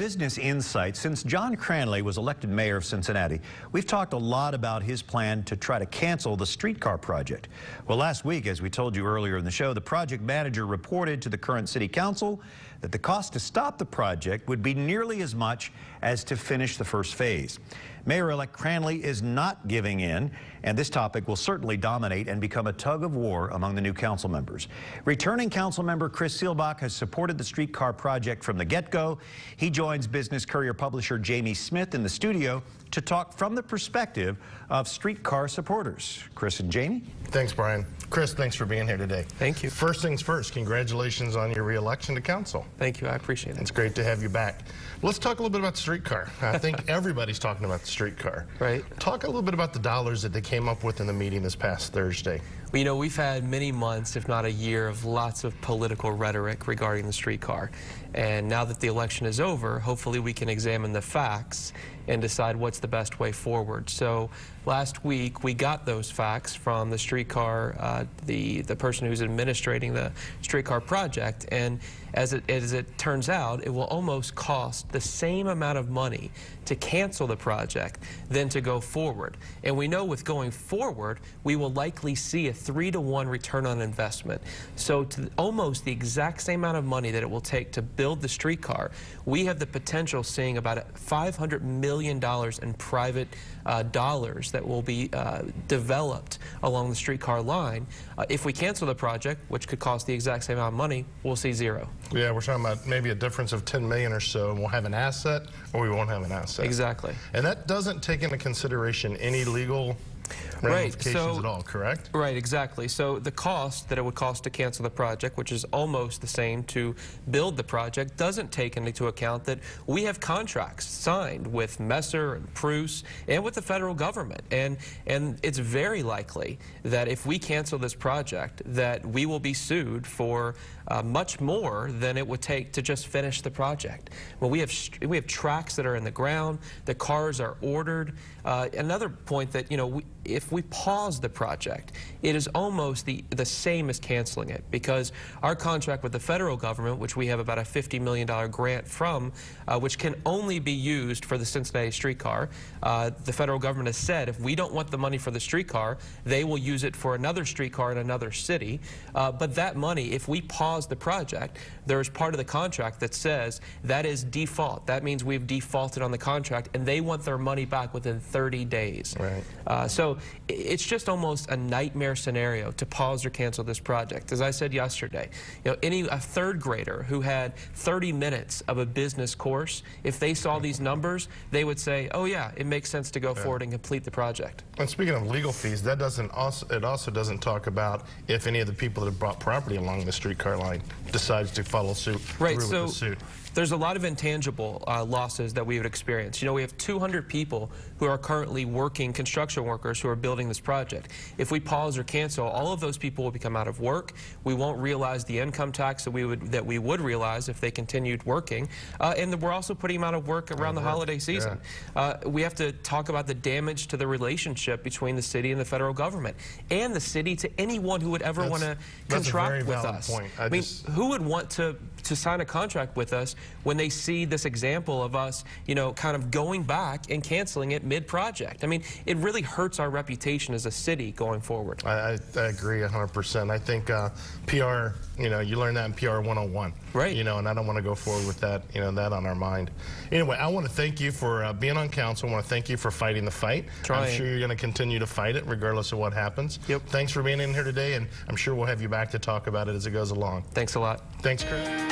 Business Insight, since John Cranley was elected mayor of Cincinnati, we've talked a lot about his plan to try to cancel the streetcar project. Well, last week, as we told you earlier in the show, the project manager reported to the current city council that the cost to stop the project would be nearly as much as to finish the first phase. Mayor-elect Cranley is not giving in, and this topic will certainly dominate and become a tug of war among the new council members. Returning council member Chris Seelbach has supported the streetcar project from the get-go. He joins Business Courier publisher Jamie Smith in the studio to talk from the perspective of streetcar supporters. Chris and Jamie. Thanks, Brian. Chris, thanks for being here today. Thank you. First things first, congratulations on your re-election to council. Thank you, I appreciate it. It's great to have you back. Let's talk a little bit about the streetcar. I think everybody's talking about the streetcar. Right. Talk a little bit about the dollars that they came up with in the meeting this past Thursday. Well, you know, we've had many months, if not a year, of lots of political rhetoric regarding the streetcar. And now that the election is over, hopefully we can examine the facts and decide what's the best way forward. So last week we got those facts from the streetcar, the person who's administrating the streetcar project, and as it turns out, it will almost cost the same amount of money to cancel the project than to go forward. And we know with going forward, we will likely see a 3-to-1 return on investment. So to almost the exact same amount of money that it will take to build the streetcar, we have the potential seeing about $500 million in private dollars that will be developed along the streetcar line. If we cancel the project, which could cost the exact same amount of money, we'll see zero. Yeah, we're talking about maybe a difference of 10 million or so, and we'll have an asset or we won't have an asset. Exactly. And that doesn't take into consideration any legal ramifications at all, correct? Right, exactly. So the cost that it would cost to cancel the project, which is almost the same to build the project, doesn't take into account that we have contracts signed with Messer and Pruce and with the federal government. And it's very likely that if we cancel this project, that we will be sued for much more than it would take to just finish the project. Well, we have tracks that are in the ground, the cars are ordered. Another point that, you know, if we pause the project, it is almost the same as canceling it, because our contract with the federal government, which we have about a $50 million grant from, which can only be used for the Cincinnati streetcar, the federal government has said if we don't want the money for the streetcar, they will use it for another streetcar in another city. But that money, if we pause the project, there is part of the contract that says that is default. That means we've defaulted on the contract, and they want their money back within 30 days. Right. So it's just almost a nightmare scenario to pause or cancel this project. As I said yesterday, you know, a third grader who had 30 minutes of a business course, if they saw these numbers, they would say, oh yeah, it makes sense to go forward and complete the project. And speaking of legal fees, that it also doesn't talk about if any of the people that have bought property along the streetcar line decides to follow suit through with the suit. There's a lot of intangible losses that we would experience. You know, we have 200 people who are currently working, construction workers who are building this project. If we pause or cancel, all of those people will become out of work. We won't realize the income tax that we would realize if they continued working. And we're also putting them out of work around the holiday season. Yeah. We have to talk about the damage to the relationship between the city and the federal government, and the city to anyone who would ever want to contract with us. I mean, who would want to sign a contract with us when they see this example of us, you know, kind of going back and canceling it mid-project? I mean, it really hurts our reputation as a city going forward. I agree 100%. I think PR, you know, you learn that in PR 101. Right. You know, and I don't want to go forward with that, you know, that on our mind. Anyway, I want to thank you for being on council. I want to thank you for fighting the fight. I'm sure you're going to continue to fight it regardless of what happens. Yep. Thanks for being in here today, and I'm sure we'll have you back to talk about it as it goes along. Thanks a lot. Thanks, Chris.